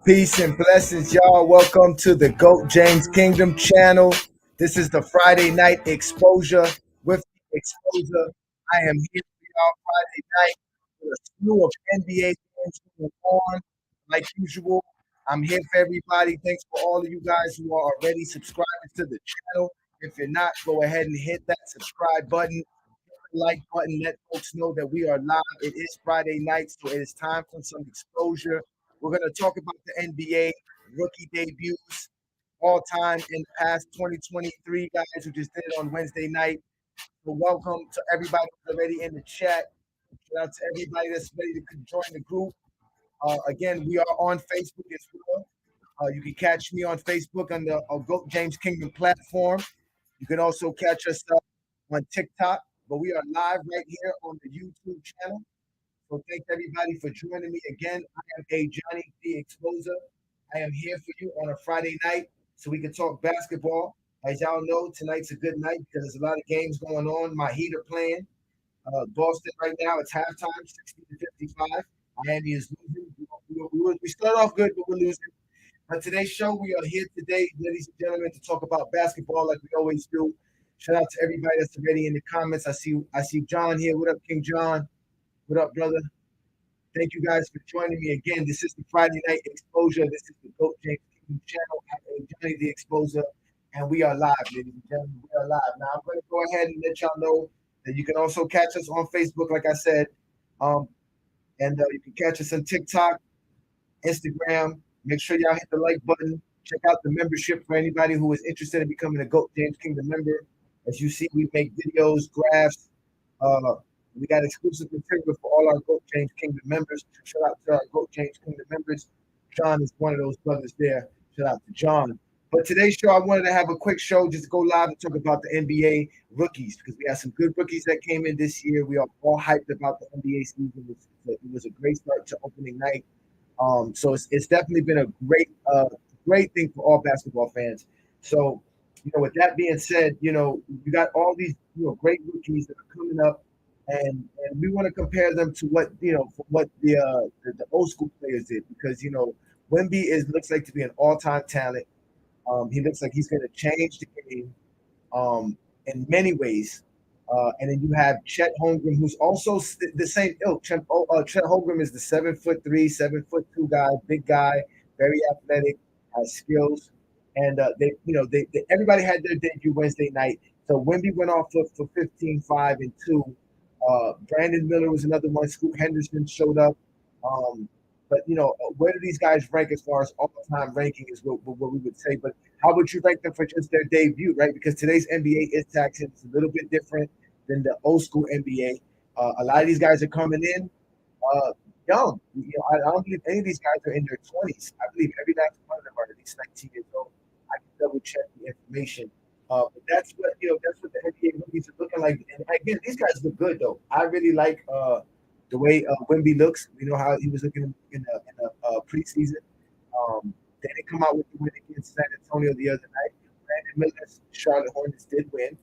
Peace and blessings, y'all. Welcome to the GOAT James Kingdom channel. This is the Friday night exposure with the exposure. I am here for y'all Friday night with a slew of NBA games going on. Like usual, I'm here for everybody. Thanks for all of you guys who are already subscribing to the channel. If you're not, go ahead and hit that subscribe button, like button, let folks know that we are live. It is Friday night, so it is time for some exposure. We're going to talk about the NBA rookie debuts all time in the past 2023 guys who just did it on Wednesday night. So welcome to everybody who's already in the chat. Shout out to everybody that's ready to join the group. Again, we are on Facebook as well. You can catch me on Facebook on the GOAT James Kingdom platform. You can also catch us on TikTok, but we are live right here on the YouTube channel. So thanks everybody for joining me again. I am Ajani, the Exposer. I am here for you on a Friday night so we can talk basketball. As y'all know, tonight's a good night because there's a lot of games going on. My Heat are playing. Boston right now, it's halftime, 60-55. Miami is losing. We start off good, but we're losing. On today's show, we are here today, ladies and gentlemen, to talk about basketball like we always do. Shout out to everybody that's already in the comments. I see John here. What up, King John? What up, brother? Thank you guys for joining me again. This is the Friday Night Exposure. This is the GOAT James Kingdom channel. I'm Johnny the Exposer, and we are live, ladies and gentlemen. We are live. Now, I'm going to go ahead and let y'all know that you can also catch us on Facebook, like I said, and you can catch us on TikTok, Instagram. Make sure y'all hit the like button. Check out the membership for anybody who is interested in becoming a GOAT James Kingdom member. As you see, we make videos, graphs. We got exclusive material for all our GOAT James Kingdom members. Shout out to our GOAT James Kingdom members. John is one of those brothers there. Shout out to John. But today's show, I wanted to have a quick show, just go live and talk about the NBA rookies because we had some good rookies that came in this year. We are all hyped about the NBA season. It was a great start to opening night. So it's definitely been a great thing for all basketball fans. So, with that being said, you got all these, great rookies that are coming up, and we want to compare them to what, for what the old school players did because, Wemby looks like to be an all-time talent. He looks like he's going to change the game in many ways. And then you have Chet Holmgren, who's also the same ilk. Chet Holmgren is the 7'3", 7'2" guy, big guy, very athletic, has skills, and everybody had their debut Wednesday night. So Wemby went off for 15, 5, and 2. Brandon Miller was another one. Scoot Henderson showed up. But where do these guys rank as far as all-time ranking is what we would say. But how would you rank them for just their debut, right? Because today's NBA is taxing. It's a little bit different than the old school NBA. A lot of these guys are coming in young. I don't believe any of these guys are in their 20s. I believe every last one of them are at least 19 years old. I can double check the information. But that's what the NBA rookies are looking like. And again, these guys look good though. I really like the way Wemby looks. We know how he was looking in the preseason. They didn't come out with the win against San Antonio the other night. Brandon Miller's Charlotte Hornets did win.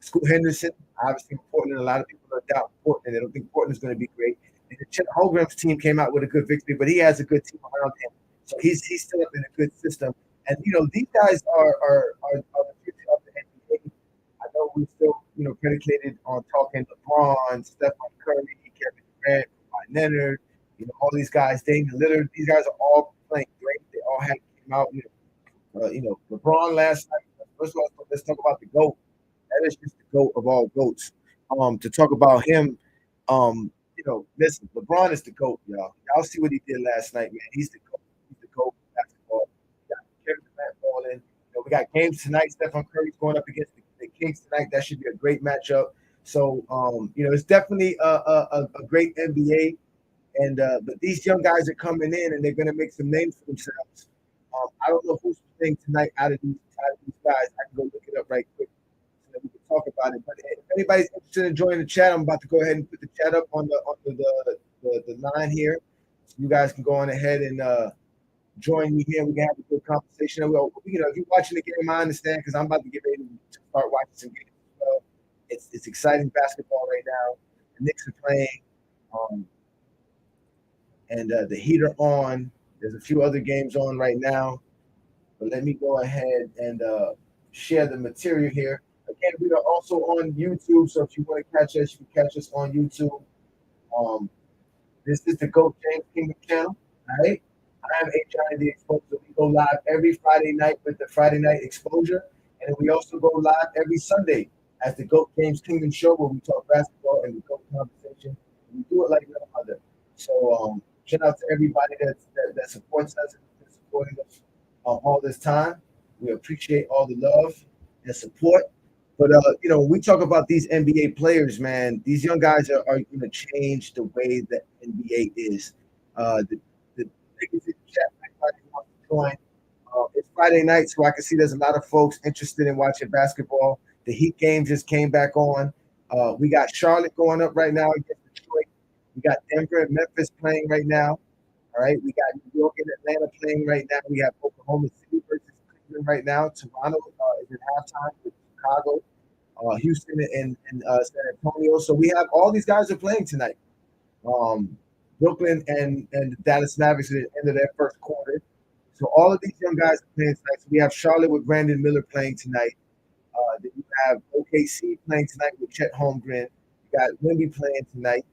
Scoot Henderson, obviously Portland. A lot of people are doubt Portland. They don't think Portland's going to be great. And Chet Holmgren's team came out with a good victory, but he has a good team around him. So he's still up in a good system. And these guys are the future of the NBA. I know we're still predicated on talking LeBron, Stephen Curry, Kevin Durant, Kawhi Leonard, all these guys, Damian Lillard. These guys are all playing great. They all came out. LeBron last night. First of all, let's talk about the GOAT. That is just the GOAT of all GOATs. To talk about him, listen, LeBron is the GOAT, y'all. Y'all see what he did last night, man. He's the GOAT. He's the GOAT of basketball. We got Kevin Durant balling. We got games tonight. Stephen Curry's going up against the Kings tonight. That should be a great matchup. So, it's definitely a great NBA. And but these young guys are coming in, and they're going to make some names for themselves. I don't know who's playing tonight out of these guys. I can go look it up right quick so that we can talk about it. But if anybody's interested in joining the chat, I'm about to go ahead and put the chat up on the line here, so you guys can go on ahead and join me here. We can have a good conversation. If you're watching the game, I understand because I'm about to get ready to start watching some games as well. It's exciting basketball right now. The Knicks are playing. and the Heat are on. There's a few other games on right now, but let me go ahead and share the material here. Again, we are also on YouTube, so if you want to catch us, you can catch us on YouTube. Um, this is the Goat James Kingdom channel. All right. I am Ajani the Exposure. We go live every Friday night with the Friday Night Exposure. And then we also go live every Sunday as the Goat James Kingdom show where we talk basketball and we go conversation. We do it like no other. So shout out to everybody that supports us and been supporting us all this time. We appreciate all the love and support. But when we talk about these NBA players, man, these young guys are going to change the way the NBA is. The niggas in the chat, everybody wants to join. It's Friday night, so I can see there's a lot of folks interested in watching basketball. The Heat game just came back on. We got Charlotte going up right now against Detroit. We got Denver and Memphis playing right now. All right, we got New York and Atlanta playing right now. We have Oklahoma City versus Cleveland right now. Toronto is at halftime with Chicago, Houston, and San Antonio. So we have all these guys are playing tonight. Brooklyn and the Dallas Mavericks at the end of their first quarter. So all of these young guys are playing tonight. So we have Charlotte with Brandon Miller playing tonight. Then you have OKC playing tonight with Chet Holmgren. You got Wemby playing tonight.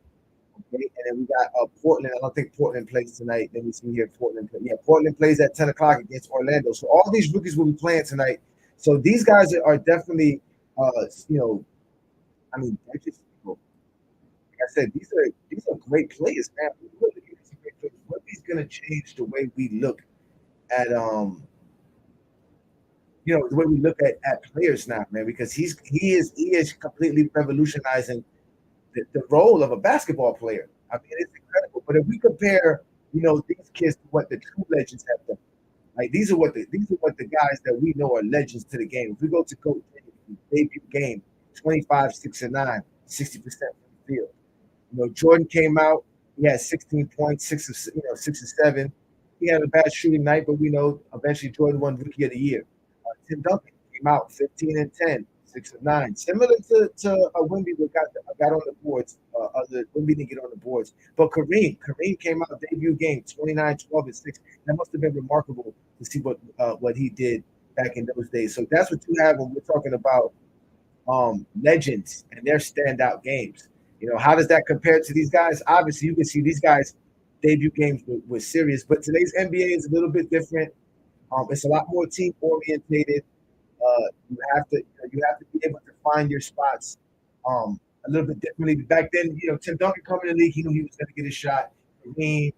Okay, and then we got Portland. I don't think Portland plays tonight. Let me see here. Portland plays at 10 o'clock against Orlando. So all these rookies will be playing tonight. So these guys are definitely, I mean, they're just, like I said, these are great players, man. What is going to change the way we look at the way we look at players now, man, because he is completely revolutionizing the role of a basketball player. I mean, it's incredible. But if we compare, these kids to what the true legends have done, like these are what the guys that we know are legends to the game. If we go to Coach debut game, 25, 6 and 9, 60% from the field. Jordan came out. He had 16 points, 6 or 7. He had a bad shooting night, but we know eventually Jordan won Rookie of the Year. Tim Duncan came out 15 and 10, 6 and 9, similar to Wemby that got on the boards. Other Wemby didn't get on the boards, but Kareem came out debut game 29, 12 and 6. That must have been remarkable to see what he did back in those days. So that's what you have when we're talking about legends and their standout games. How does that compare to these guys? Obviously, you can see these guys' debut games were serious, but today's NBA is a little bit different. It's a lot more team orientated. You have to be able to find your spots a little bit differently. Back then, Tim Duncan coming in the league, he knew he was going to get his shot. Kareem,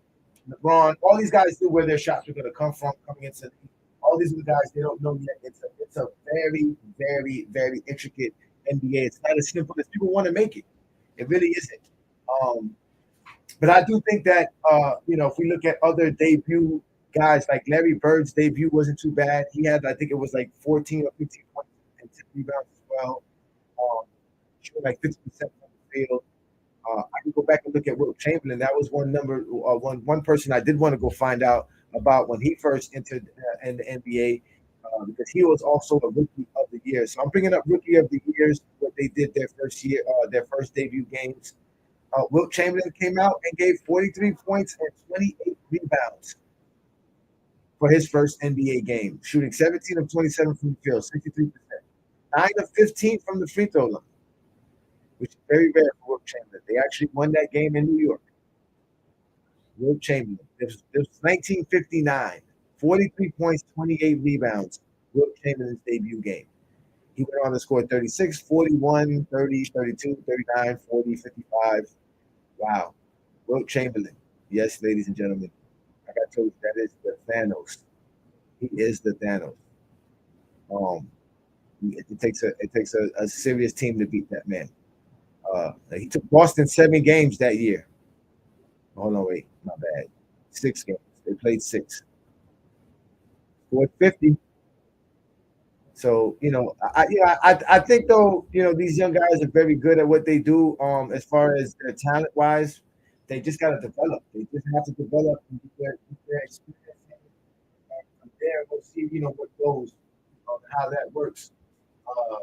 LeBron, all these guys knew where their shots were going to come from coming into the league. All these other guys, they don't know yet. It's a very, very, very intricate NBA. It's not as simple as people want to make it. It really isn't. Um, but I do think that if we look at other debut guys, like Larry Bird's debut wasn't too bad. He had, I think it was like 14 or 15 points and 10 rebounds as well. Shooting like 50% from the field. I can go back and look at Wilt Chamberlain. That was one person I did want to go find out about when he first entered in the NBA, because he was also a Rookie of the Year. So I'm bringing up Rookie of the Years, what they did their first year, their first debut games. Wilt Chamberlain came out and gave 43 points and 28 rebounds for his first NBA game, shooting 17 of 27 from the field, 63%. 9 of 15 from the free throw line, which is very rare for Wilt Chamberlain. They actually won that game in New York. Wilt Chamberlain. This was 1959. 43 points, 28 rebounds. Wilt Chamberlain's debut game. He went on to score 36, 41, 30, 32, 39, 40, 55. Wow. Wilt Chamberlain. Yes, ladies and gentlemen. Like I told you, that is the Thanos. He is the Thanos. Um, it takes a serious team to beat that man. He took Boston 7 games that year. Hold on, wait, my bad. 6 games. They played 6. Scored 50. So I think though these young guys are very good at what they do. As far as their talent wise, they just got to develop. They just have to develop and get their experience. And from there, we'll see what goes, how that works. Uh,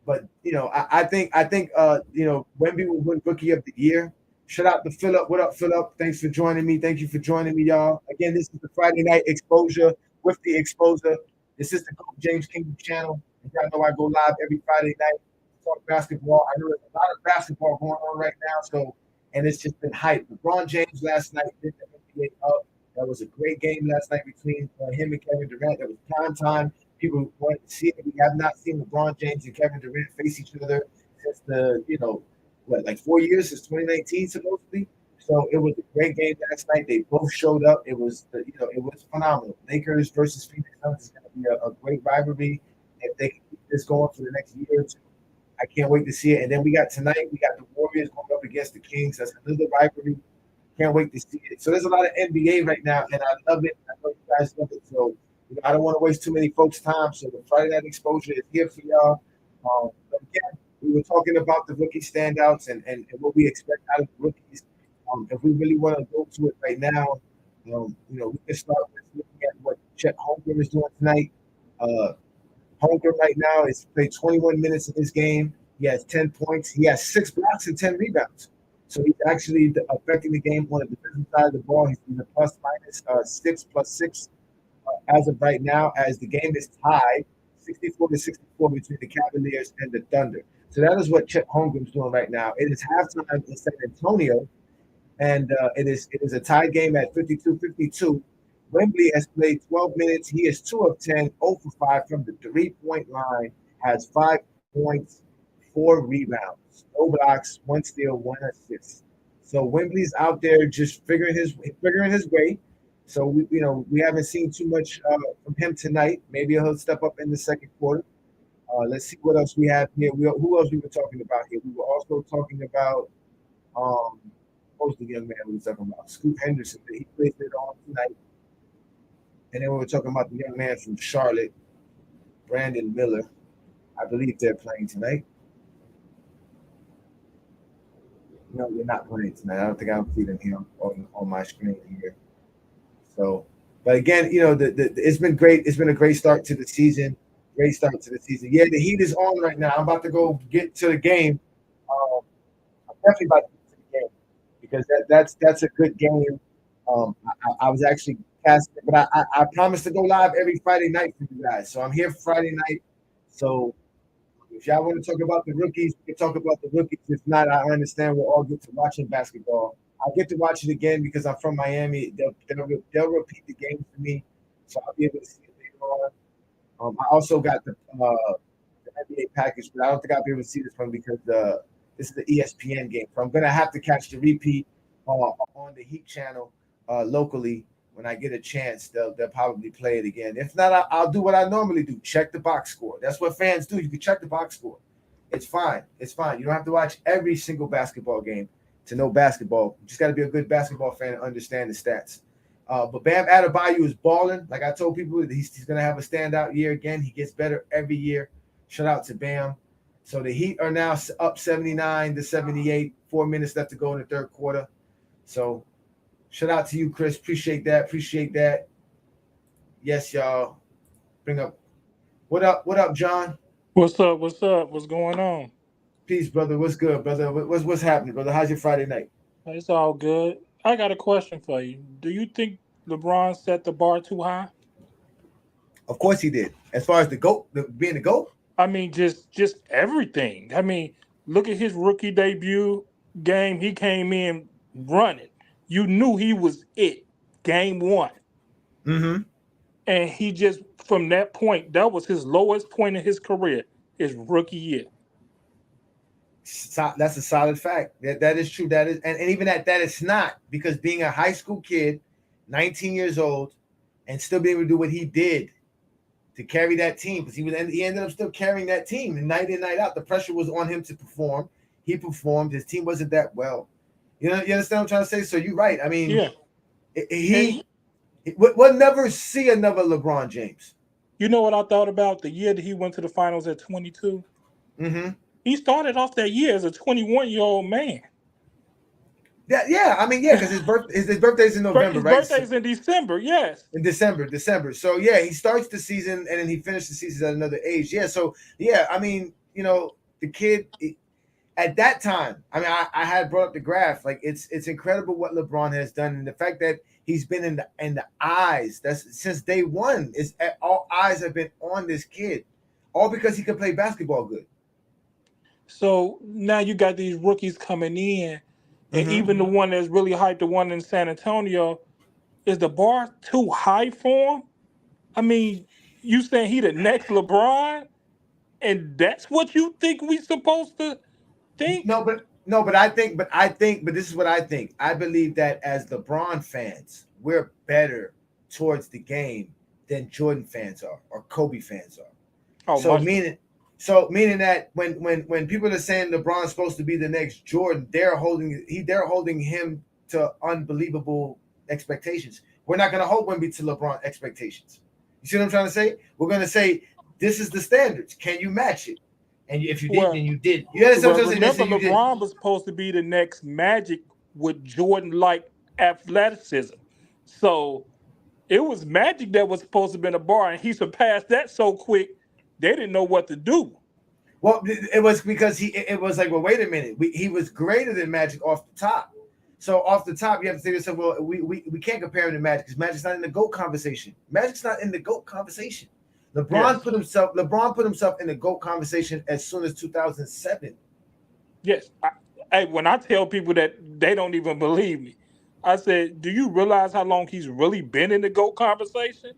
but I think Wemby will win Rookie of the Year Shout out to Philip. What up, Philip? Thanks for joining me. Thank you for joining me, y'all. Again, this is the Friday Night Exposure with the Exposer. This is the Coach James Kingdom channel. And y'all know I go live every Friday night to talk basketball. I know there's a lot of basketball going on right now, and it's just been hype. LeBron James last night did the NBA up. That was a great game last night between him and Kevin Durant. That was prime time. People wanted to see it. We have not seen LeBron James and Kevin Durant face each other since like 4 years since 2019 supposedly. So it was a great game last night. They both showed up. It was it was phenomenal. Lakers versus Phoenix Suns is going to be a great rivalry if they can keep this going for the next year or two. I can't wait to see it. And then we got tonight. We got the Warriors going up against the Kings. That's another rivalry. Can't wait to see it. So there's a lot of NBA right now, and I love it. I know you guys love it. So I don't want to waste too many folks' time. So the Friday Night Exposure is here for y'all. But again, we were talking about the rookie standouts and what we expect out of the rookies. If we really want to go to it right now, we can start with looking at what Chet Holmgren is doing tonight. Holmgren right now is played 21 minutes in this game. He has 10 points. He has 6 blocks and 10 rebounds. So he's actually affecting the game on the defensive side of the ball. He's in the plus minus 6 plus 6 as of right now, as the game is tied 64-64 between the Cavaliers and the Thunder. So that is what Chet Holmgren's doing right now. It is halftime in San Antonio, and it is a tied game at 52-52. Wemby has played 12 minutes. He is 2 of 10, 0 for 5 from the 3-point line, has 5 points, 4 rebounds, no blocks, 1 steal, 1 assist. So Wembley's out there just figuring his way. So we haven't seen too much from him tonight. Maybe he'll step up in the second quarter. Let's see what else we have here. Who else we were talking about here? We were also talking about what was the young man we were talking about? Scoot Henderson. He plays it on tonight. And then we were talking about the young man from Charlotte, Brandon Miller. I believe they're playing tonight. No, they're not playing tonight. I don't think I'm seeing him on my screen here. So, but again, it's been great. It's been a great start to the season. Great start to the season. Yeah, the heat is on right now. I'm about to go get to the game. I'm definitely about to get to the game because that's a good game. I was actually casting, but I promised to go live every Friday night for you guys. So I'm here Friday night. So if y'all want to talk about the rookies, we can talk about the rookies. If not, I understand we'll all get to watching basketball. I'll get to watch it again because I'm from Miami. They'll repeat the game for me, so I'll be able to see it later on. I also got the NBA package, but I don't think I'll be able to see this one because this is the ESPN game. So I'm gonna have to catch the repeat on the Heat channel locally when I get a chance. They'll probably play it again. If not, I'll do what I normally do: check the box score. That's what fans do. You can check the box score. It's fine. It's fine. You don't have to watch every single basketball game to know basketball. You just got to be a good basketball fan and understand the stats. But Bam Adebayo is balling. Like I told people, he's going to have a standout year again. He gets better every year. Shout out to Bam. So the Heat are now up 79-78. 4 minutes left to go in the third quarter. So shout out to you, Chris. Appreciate that. Yes, y'all. Bring up. What up, John? What's up? What's up? What's going on? Peace, brother. What's good, brother? What's happening, brother? How's your Friday night? It's all good. I got a question for you. Do you think LeBron set the bar too high? Of course he did. As far as the GOAT, being the GOAT, I mean, just everything. I mean, look at his rookie debut game. He came in running. You knew he was it. Game one. mm-hmm. And he just from that point, that was his lowest point in his career, his rookie year. That's a solid fact. That is true. That is, and even at that, it's not because being a high school kid, 19 years old, and still being able to do what he did to carry that team, because he ended up still carrying that team and night in, night out. The pressure was on him to perform. He performed. His team wasn't that well. You understand what I'm trying to say? So you're right. I mean, Yeah. we'll never see another LeBron James. You know what I thought about the year that he went to the finals at 22? Mm-hmm. He started off that year as a 21-year-old man. Yeah. I mean, yeah, because his birthday's in November, His right? birthday's in December, yes. In December. So yeah, he starts the season and then he finished the season at another age. Yeah. So yeah, I mean, the kid. at that time, I mean, I had brought up the graph. Like it's incredible what LeBron has done, and the fact that he's been in the eyes. That's since day one. Is all eyes have been on this kid, all because he can play basketball good. So now you got these rookies coming in, and Mm-hmm. even the one that's really hyped, the one in San Antonio, is the bar too high for him? I mean, you saying he the next LeBron, and that's what you think we supposed to think? No, but I think, but this is what I think. I believe that as LeBron fans, we're better towards the game than Jordan fans are or Kobe fans are. Oh, So much. meaning that when people are saying LeBron's supposed to be the next Jordan, they're holding him to unbelievable expectations. We're not going to hold Wemby to LeBron expectations. You see what I'm trying to say? We're going to say this is the standards. Can you match it? And if you did, Well, then you did. You understand well, what I'm saying? They say remember you did. LeBron was supposed to be the next Magic with Jordan-like athleticism. So it was Magic that was supposed to be in the bar, and he surpassed that so quick they didn't know what to do. Well, it was because it was like, well, wait a minute. He was greater than Magic off the top. So off the top, you have to say to yourself, well, we can't compare him to Magic because Magic's not in the GOAT conversation. Magic's not in the GOAT conversation. LeBron Yes, put himself in the GOAT conversation as soon as 2007. yes. Hey, when I tell people that, they don't even believe me. I said, "Do you realize how long he's really been in the GOAT conversation?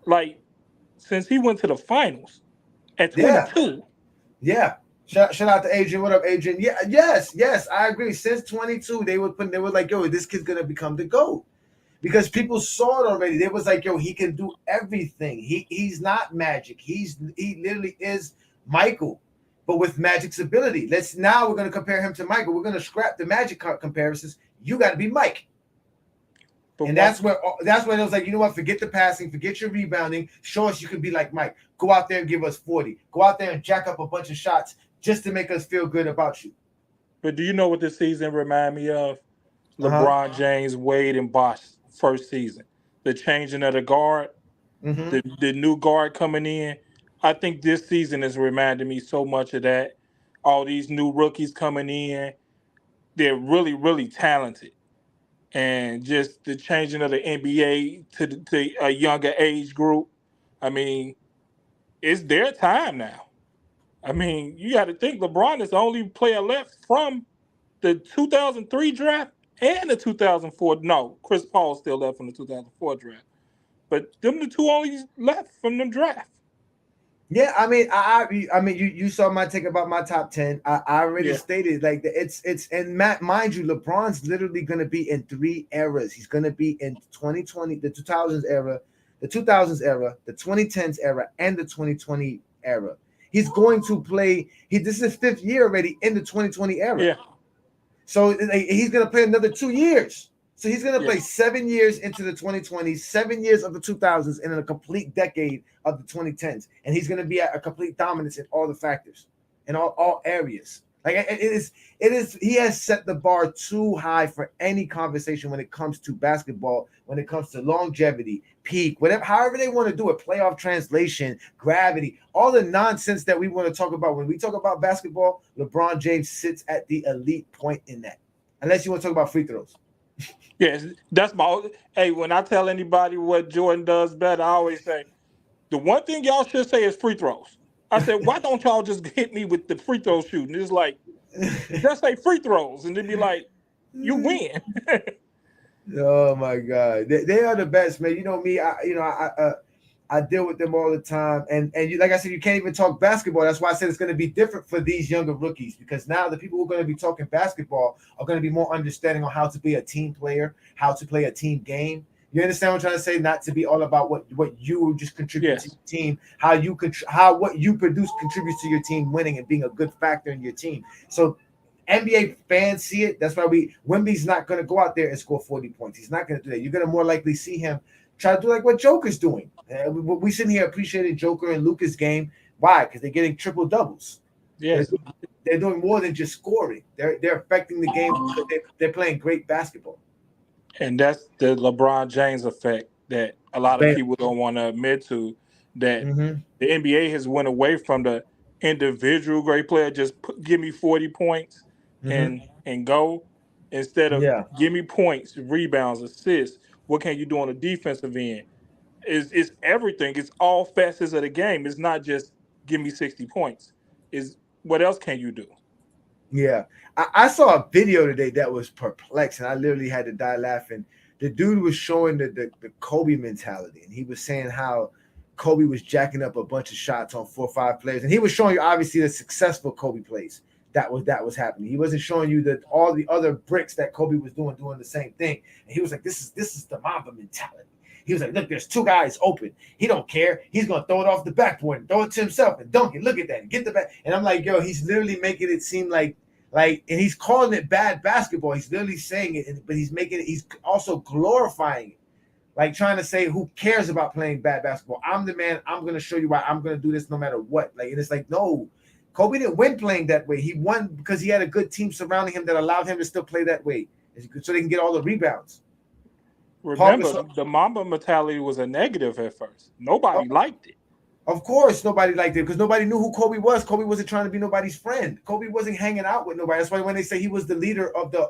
Like since he went to the finals at Yeah, 22." yeah. Shout out to Adrian. What up, Adrian? Yeah, yes, I agree. Since 22, they were like, yo, this kid's gonna become the GOAT. Because people saw it already. They was like, yo, he can do everything. He's not Magic. He literally is Michael, but with Magic's ability. We're gonna compare him to Michael. We're gonna scrap the Magic comparisons. You got to be Mike. But And one, that's when it was like, you know what? Forget the passing, forget your rebounding. Show us you can be like Mike. Go out there and give us 40. Go out there and jack up a bunch of shots just to make us feel good about you. but do you know what this season remind me of? Uh huh. LeBron James, Wade, and Bosh first season. The changing of the guard, Mm-hmm. the new guard coming in. I think this season is reminding me so much of that. All these new rookies coming in, they're really, really talented. And just the changing of the NBA to a younger age group. I mean, it's their time now. I mean, you got to think LeBron is the only player left from the 2003 draft and the 2004. No, Chris Paul still left from the 2004 draft. But them the two only left from them draft. Yeah, I mean, you saw my take about my top 10. I already Yeah. stated like it's and Matt, mind you, LeBron's literally going to be in three eras. He's going to be in 2020, the 2000s era, the 2010s era, and the 2020 era. He's going to play. This is his fifth year already in the 2020 era. Yeah. So like, he's going to play another 2 years. So he's going to Yeah. play 7 years into the 2020s, 7 years of the 2000s, and then a complete decade of the 2010s. And he's going to be at a complete dominance in all the factors, in all areas. Like it is. He has set the bar too high for any conversation when it comes to basketball, when it comes to longevity, peak, whatever, however they want to do it, playoff translation, gravity, all the nonsense that we want to talk about. When we talk about basketball, LeBron James sits at the elite point in that. Unless you want to talk about free throws. Yes. That's my. Hey, when I tell anybody what Jordan does better, I always say the one thing y'all should say is free throws. I said, why don't y'all just hit me with the free throw shooting? It's like just say free throws, and then be like, you win. Oh my God, they are the best, man. You know me. I deal with them all the time, and you, like I said, you can't even talk basketball. That's why I said it's going to be different for these younger rookies because now the people who are going to be talking basketball are going to be more understanding on how to be a team player, how to play a team game. You understand what I'm trying to say? Not to be all about what you just contribute to Yes. your team, how what you produce contributes to your team winning and being a good factor in your team. So NBA fans see it. That's why Wemby's not going to go out there and score 40 points. He's not going to do that. You're going to more likely see him try to do like what Joker's doing. We sitting here appreciating Joker and Luka's game. Why? Because they're getting triple doubles. They're, Yes. they're doing more than just scoring. They're affecting the game because they're playing great basketball. And that's the LeBron James effect that a lot of Bam. people don't want to admit to. That Mm-hmm. the NBA has went away from the individual great player. Just give me 40 points Hmm. and go, instead of Yeah. give me points, rebounds, assists. What can you do on the defensive end? Is everything. It's all facets of the game. It's not just give me 60 points. Is what else can you do? Yeah, I saw a video today that was perplexing. I literally had to die laughing. The dude was showing the Kobe mentality, and he was saying how Kobe was jacking up a bunch of shots on 4 or 5 players, and he was showing you obviously the successful Kobe plays that was happening. He wasn't showing you that all the other bricks that Kobe was doing the same thing. And he was like, "This is the Mamba mentality." He was like, "Look, there's two guys open. He don't care. He's gonna throw it off the backboard and throw it to himself and dunk it. Look at that and get the back." And I'm like, "Yo, he's literally making it seem like, and he's calling it bad basketball. He's literally saying it, but he's making it. He's also glorifying it, like trying to say, who cares about playing bad basketball? I'm the man. I'm gonna show you why I'm gonna do this no matter what. Like, and it's like, no, Kobe didn't win playing that way. He won because he had a good team surrounding him that allowed him to still play that way, so they can get all the rebounds. Paul Remember, Gasol, the Mamba mentality was a negative at first. of Nobody liked it. of course, nobody liked it because nobody knew who Kobe was. Kobe wasn't trying to be nobody's friend. Kobe wasn't hanging out with nobody. That's why when they say he was the leader of the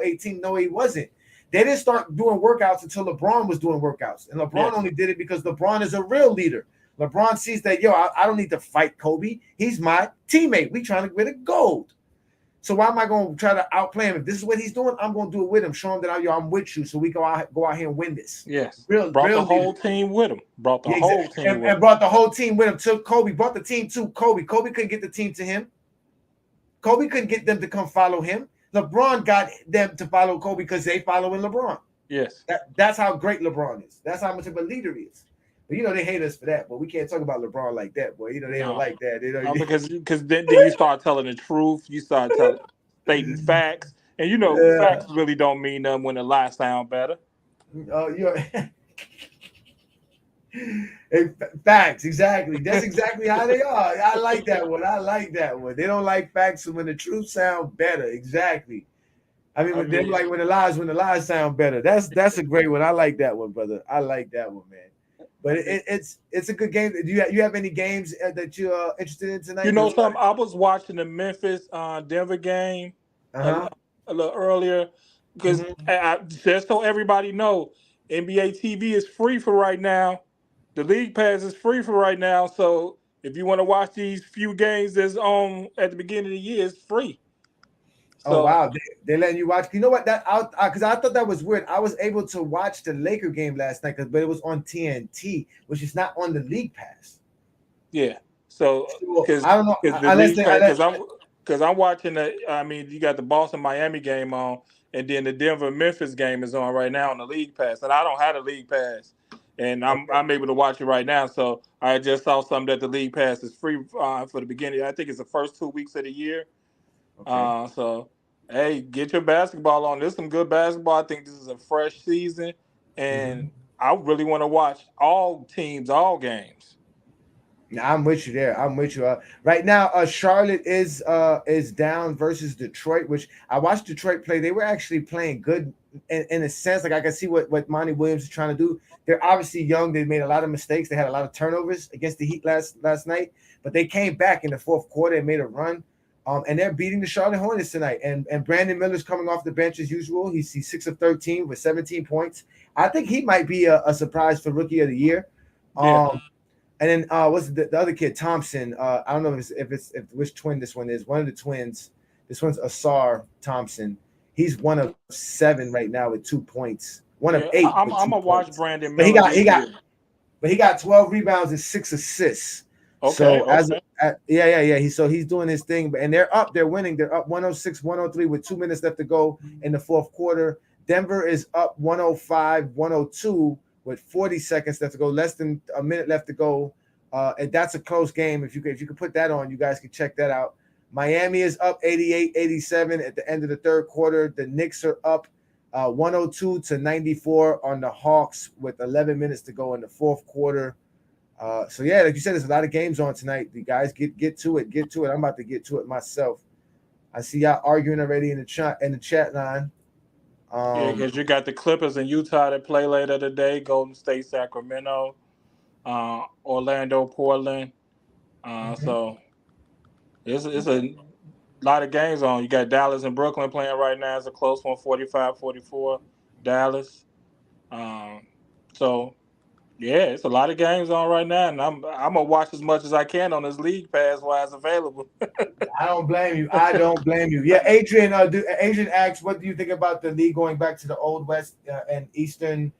08 team, no, he wasn't. They didn't start doing workouts until LeBron was doing workouts, and LeBron Yes. only did it because LeBron is a real leader. LeBron sees that, yo, I don't need to fight Kobe. He's my teammate. We trying to win a gold. So why am I going to try to outplay him? If this is what he's doing, I'm going to do it with him. Show him that I'm with you, so we go out here and win this. Yes. Brought Real the leader. whole team with him. Brought the Yeah, whole exactly. team with And him. brought the whole team with him. Took Kobe, brought the team to Kobe. Kobe couldn't get the team to him. Kobe couldn't get them to come follow him. LeBron got them to follow Kobe because they following LeBron. Yes. That's how great LeBron is. That's how much of a leader he is. But they hate us for that. But we can't talk about LeBron like that, boy. They don't No. like that. They No, don't. because then you start telling the truth. You start telling stating facts, and facts really don't mean nothing when the lie sound better. You're facts, exactly. That's exactly how they are. I like that one. I like that one. They don't like facts when the truth sound better. Exactly. I mean, I they mean, like when the lies sound better. That's a great one. I like that one, brother. I like that one, man. But it's a good game. Do you have any games that you're interested in tonight? you know Because something. I was watching the Memphis Denver game a, uh-huh. a little earlier because Hmm. just so everybody know, NBA TV is free for right now. The league pass is free for right now. So if you want to watch these few games that's on at the beginning of the year, it's free. Oh So wow, they letting you watch. You know what? That because I thought that was weird. I was able to watch the Laker game last night, but it was on TNT, which is not on the League Pass. yeah. So So because I don't know the unless league they pass unless, because I'm watching the. I mean, you got the Boston Miami game on, and then the Denver Memphis game is on right now on the league pass, and I don't have the league pass, and okay, I'm able to watch it right now. So I just saw something that the league pass is free for the beginning. I think it's the first 2 weeks of the year. okay. So hey, get your basketball on. There's some good basketball. I think this is a fresh season, Mm-hmm. and I really want to watch all teams, all games. Nah, I'm with you there. I'm with you. Right now, Charlotte is down versus Detroit, which I watched Detroit play. They were actually playing good in a sense. Like I can see what Monty Williams is trying to do. They're obviously young. They made a lot of mistakes. They had a lot of turnovers against the Heat last night, but they came back in the fourth quarter and made a run. And they're beating the Charlotte Hornets tonight. And Brandon Miller's coming off the bench as usual. He's 6 of 13 with 17 points. I think he might be a surprise for Rookie of the Year. Yeah, Um, and then what's the other kid, Thompson? I don't know if which twin this one is. One of the twins. This one's Asar Thompson. He's 1 of 7 right now with 2 points. One of yeah. eight I'm with I'm two gonna watch points. Brandon But he Miller got he this got year. but he got 12 rebounds and 6 assists. Okay, So okay. yeah. He's doing his thing. And they're up. They're winning. They're up 106, 103 with 2 minutes left to go in the fourth quarter. Denver is up 105, 102 with 40 seconds left to go. Less than a minute left to go. And that's a close game. If you could put that on, you guys can check that out. Miami is up 88, 87 at the end of the third quarter. The Knicks are up 102 to 94 on the Hawks with 11 minutes to go in the fourth quarter. So yeah, like you said, there's a lot of games on tonight. The guys get to it, get to it. I'm about to get to it myself. I see y'all arguing already in the chat line. Yeah, Um, because you got the Clippers in Utah that play later today. Golden State, Sacramento, Orlando, Portland. mhm. So It's a lot of games on. You got Dallas and Brooklyn playing right now. It's a close one, 45-44, Dallas. Um, so yeah, it's a lot of games on right now, and I'm gonna watch as much as I can on this league pass while it's available. I don't blame you. I don't blame you. Yeah, Adrian. Adrian asks, what do you think about the league going back to the old West and Eastern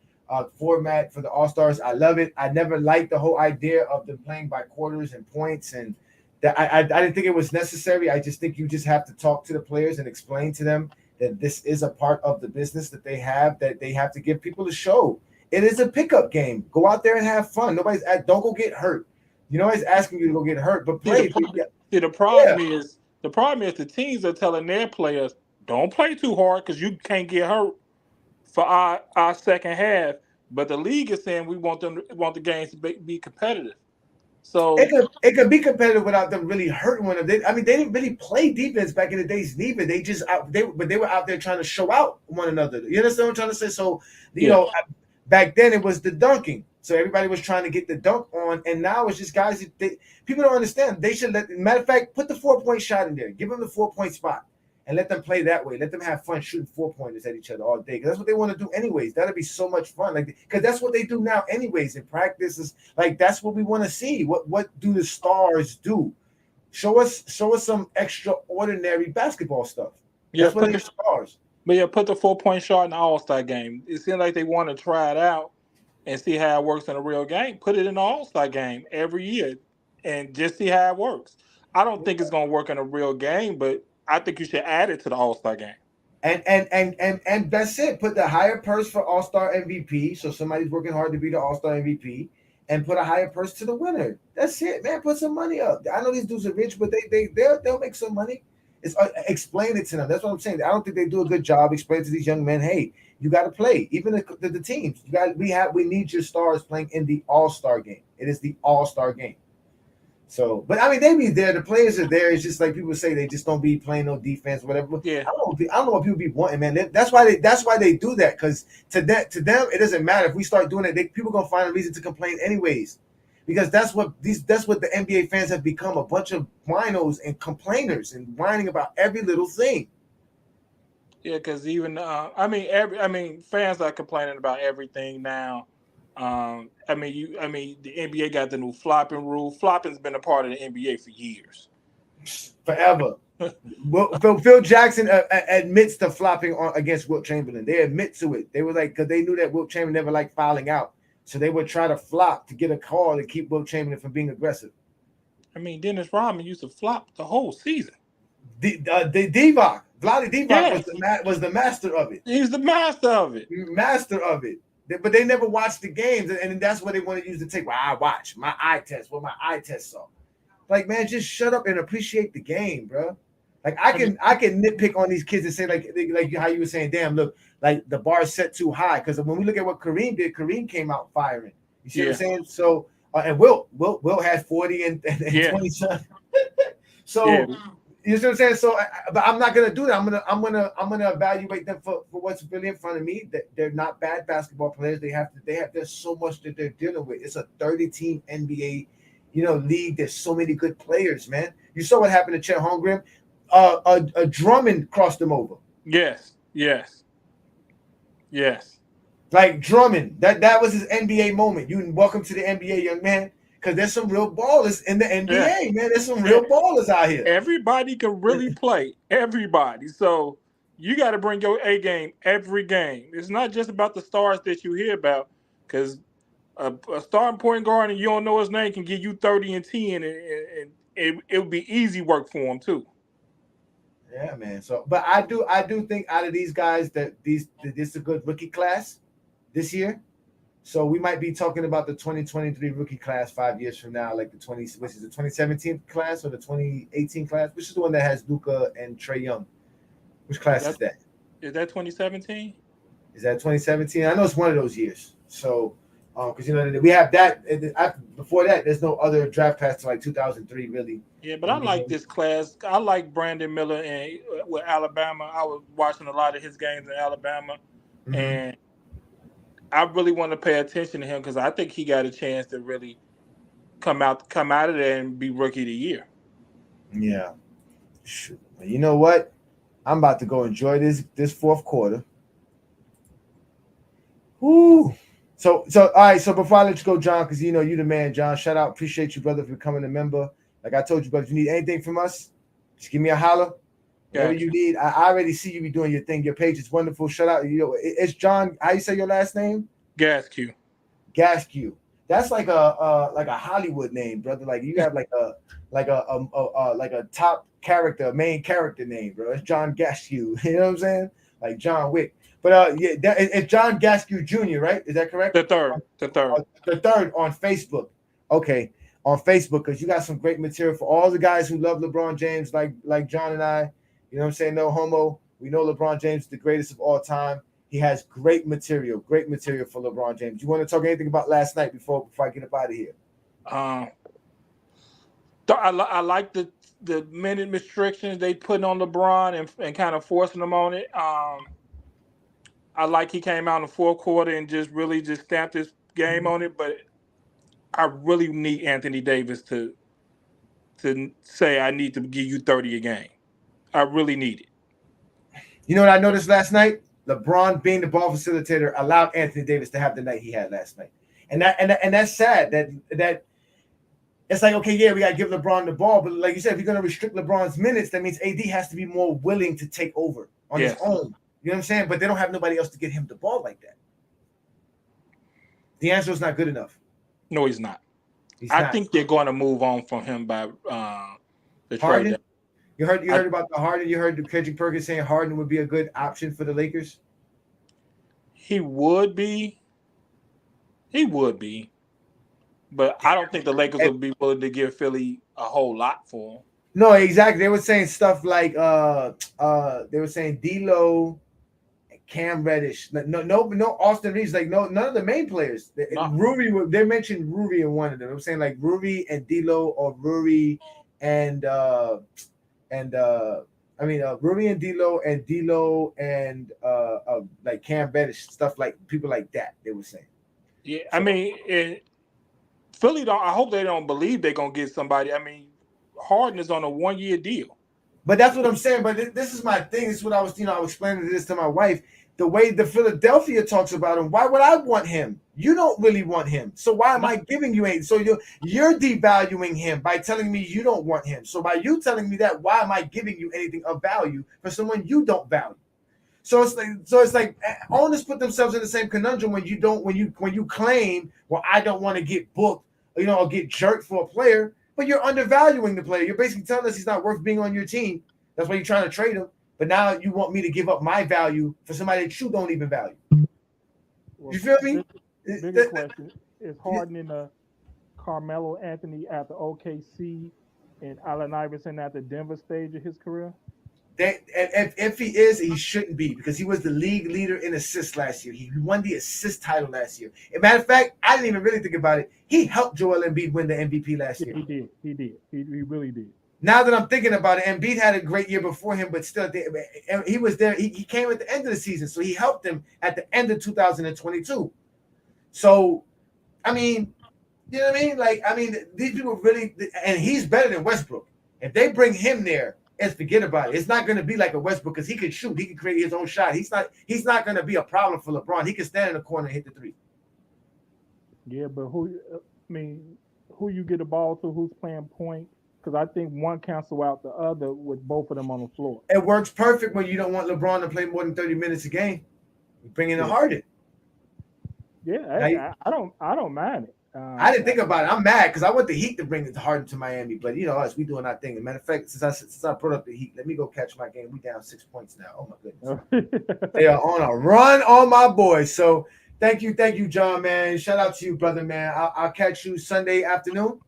format for the All Stars? I love it. I never liked the whole idea of them playing by quarters and points, and that I didn't think it was necessary. I just think you just have to talk to the players and explain to them that this is a part of the business that they have to give people a show. It is a pickup game. Go out there and have fun. Don't go get hurt. Nobody's asking you to go get hurt, but See the play. pro- see Yeah. the problem is the teams are telling their players don't play too hard because you can't get hurt for our second half. But the league is saying we want the games to be competitive. So It could be competitive without them really hurting one of them. They didn't really play defense back in the days neither. They were out there trying to show out one another. You understand what I'm trying to say? So yeah, back then it was the dunking. So everybody was trying to get the dunk on, and now it's just guys. People don't understand. They should matter of fact, put the 4-point shot in there. Give them the 4-point spot and let them play that way. Let them have fun shooting 4-pointers at each other all day. Because that's what they want to do anyways. That'll be so much fun. Because that's what they do now anyways in practice. Is that's what we want to see. What do the stars do? Show us some extraordinary basketball stuff. yeah, That's what they're stars. put the 4-point shot in the All Star game. It seems like they want to try it out and see how it works in a real game. Put it in the All Star game every year and just see how it works. I don't think it's gonna work in a real game, but I think you should add it to the All Star game. And that's it. Put the higher purse for All Star MVP. So somebody's working hard to be the All Star MVP, and put a higher purse to the winner. That's it, man. Put some money up. I know these dudes are rich, but they'll make some money. It's explain it to them. That's what I'm saying. I don't think they do a good job explaining to these young men. Hey, you got to play. Even the teams. We need your stars playing in the All Star game. It is the All Star game. So, but they be there. The players are there. It's just like people say they just don't be playing no defense, whatever. Yeah, I don't know what people be wanting, man. That's why they do that. Because to them, it doesn't matter if we start doing it. People gonna find a reason to complain anyways, because that's what the NBA fans have become, a bunch of whinos and complainers and whining about every little thing. yeah, because even fans are complaining about everything now. The NBA got the new flopping rule. Flopping's been a part of the NBA for years. Forever. Well, Phil Jackson admits to flopping against Wilt Chamberlain. They admit to it. They were like, because they knew that Wilt Chamberlain never liked fouling out, so they would try to flop to get a call to keep Wilt Chamberlain from being aggressive. Dennis Rodman used to flop the whole season. The Divac, Vlade Divac Yes. was the master of it. He's the master of it. Master of it. But they never watched the games, and that's what they want to use to take. Well, I watch my eye test. What my eye test saw. Like, man, just shut up and appreciate the game, bro. Like I can nitpick on these kids and say like how you were saying, damn, look, like the bar is set too high. Because when we look at what Kareem did, Kareem came out firing. You see what I'm saying? So and Wilt had 40 and 20. So Yeah. you see what I'm saying? So, but I'm not gonna do that. I'm gonna evaluate them for what's really in front of me. That they're not bad basketball players. There's so much that they're dealing with. It's a 30-team NBA, league. There's so many good players, man. You saw what happened to Chet Holmgren. A Drummond crossed him over. Yes. Like Drummond, that was his NBA moment. You welcome to the NBA, young man. Because there's some real ballers in the NBA, man. There's some real ballers out here. Everybody can really play. Everybody. So you got to bring your A game every game. It's not just about the stars that you hear about. Because a starting point guard and you don't know his name can give you 30 and 10, and it would be easy work for him too. Yeah, man. So, but I do think out of these guys that this is a good rookie class this year. So we might be talking about the 2023 rookie class 5 years from now, like which is the 2017 class or the 2018 class, which is the one that has Luka and Trae Young. Which class is that? Is that 2017? Is that 2017? I know it's one of those years. So, because we have that. Before that, there's no other draft class to like 2003, really. Yeah, but I like this class. I like Brandon Miller and with Alabama. I was watching a lot of his games in Alabama, and I really want to pay attention to him because I think he got a chance to really come out of there and be rookie of the year. Yeah. Shoot. You know what? I'm about to go enjoy this fourth quarter. Woo. So all right. So before I let you go, John, because you know you the man, John. Shout out, appreciate you, brother, for becoming a member. Like I told you, brother, if you need anything from us, just give me a holler. Whatever Got you you. need, I already see you be doing your thing. Your page is wonderful. Shout out, you know, it's John. How you say your last name? Gas Q. Gaskew. That's like a Hollywood name, brother. Like you have like a top character, main character name, bro. It's John Gaskew. You know what I'm saying? Like John Wick. But yeah, it's John Gaskew Jr., right? Is that correct? The third. The third. The third on Facebook. Okay, on Facebook because you got some great material for all the guys who love LeBron James, like John and I. You know what I'm saying? No homo. We know LeBron James is the greatest of all time. He has great material for LeBron James. You want to talk anything about last night before I get up out of here? Um, I like the minute restrictions they putting on LeBron and kind of forcing him on it. I like he came out in the fourth quarter and just really just stamped his game on it. But I really need Anthony Davis to say I need to give you 30 a game. I really need it. You know what I noticed last night? LeBron being the ball facilitator allowed Anthony Davis to have the night he had last night, and that's sad. That it's like okay, yeah, we gotta give LeBron the ball, but like you said, if you're gonna restrict LeBron's minutes, that means AD has to be more willing to take over on his Yes. own. You know what I'm saying? But they don't have nobody else to get him the ball like that. The answer is not good enough. No, he's not. He's I not. think they're going to move on from him by the trade. Harden. You I, heard about the Harden. You heard the Kendrick Perkins saying Harden would be a good option for the Lakers. he would be. He would be. But I don't think the Lakers And, would be willing to give Philly a whole lot for him. no, exactly. They were saying stuff like they were saying D'Lo, Cam Reddish, no Austin Reeves, like no none of the main players. No, They mentioned Ruri in one of them. I'm saying like Ruri and D'Lo or Ruri and and Ruri and D'Lo and like Cam Reddish, stuff like people like that. They were saying. yeah, I So, mean, Philly don't. I hope they don't believe they're gonna get somebody. I mean, Harden is on a 1 year deal. but that's what I'm saying. But this is my thing. This is what I was, I was explaining this to my wife. The way the Philadelphia talks about him, why would I want him? You don't really want him. So why am No, I giving you a? So you're devaluing him by telling me you don't want him. So by you telling me that, why am I giving you anything of value for someone you don't value? So it's like owners put themselves in the same conundrum when you don't when you claim, well, I don't want to get booked, or get jerked for a player, but you're undervaluing the player. You're basically telling us he's not worth being on your team. That's why you're trying to trade him. But now you want me to give up my value for somebody that you don't even value. Well, You feel me? bigger question is Harden in the Carmelo Anthony at the OKC and Allen Iverson at the Denver stage of his career? If he is, he shouldn't be because he was the league leader in assists last year. He won the assist title last year. As a matter of fact, I didn't even really think about it. He helped Joel Embiid win the MVP last Yeah, year. he did. He did. He really did. Now that I'm thinking about it, Embiid had a great year before him, but still, he was there. He came at the end of the season, so he helped him at the end of 2022. So, I mean, you know what I mean? Like, I mean, these people really, and he's better than Westbrook. If they bring him there, and forget about it. It's not going to be like a Westbrook because he can shoot. He can create his own shot. He's not going to be a problem for LeBron. He can stand in the corner and hit the three. Yeah, but who you get the ball to? Who's playing point? Because I think one cancel out the other with both of them on the floor. It works perfect when you don't want LeBron to play more than 30 minutes a game. You bring in a Yeah, Harden. yeah. I don't mind it. I didn't think about it. I'm mad because I want the Heat to bring the Harden to Miami, but us, we doing our thing. As a matter of fact, since I put up the Heat, let me go catch my game. We down 6 points now. Oh my goodness, they are on a run on my boys. So thank you, John, man. Shout out to you, brother, man. I'll catch you Sunday afternoon.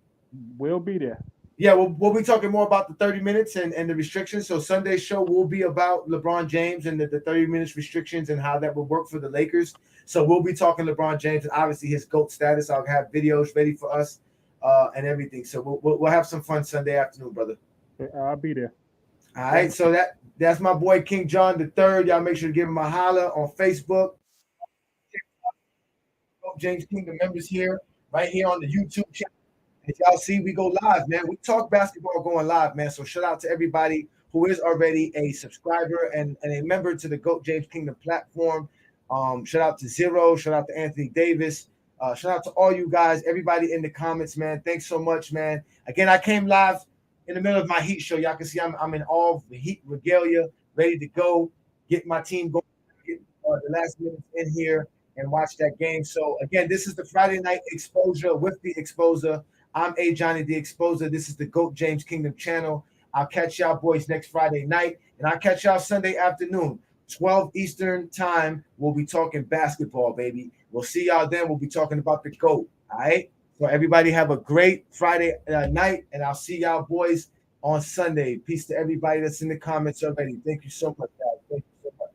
We'll be there. Yeah, we'll be talking more about the 30 minutes and the restrictions. So Sunday's show will be about LeBron James and the 30 minutes restrictions and how that will work for the Lakers. So we'll be talking LeBron James and obviously his GOAT status. I'll have videos ready for us and everything. So we'll have some fun Sunday afternoon, brother. I'll be there. All right, so that's my boy King John the Third. Y'all make sure to give him a holler on Facebook. James King, the members here, right here on the YouTube channel. As y'all see, we go live, man. We talk basketball going live, man. So shout out to everybody who is already a subscriber and a member to the GOAT James Kingdom platform. Shout out to Zero. Shout out to Anthony Davis. Shout out to all you guys, everybody in the comments, man. Thanks so much, man. Again, I came live in the middle of my heat show. Y'all can see I'm in all the heat regalia, ready to go, get my team going, get the last minutes in here and watch that game. So again, this is the Friday night exposure with the exposer. I'm Ajani the Exposer. This is the GOAT James Kingdom channel. I'll catch y'all boys next Friday night, and I'll catch y'all Sunday afternoon, 12 Eastern time. We'll be talking basketball, baby. We'll see y'all then. We'll be talking about the GOAT. All right. So everybody have a great Friday night, and I'll see y'all boys on Sunday. Peace to everybody that's in the comments already. Thank you so much, guys. Thank you so much.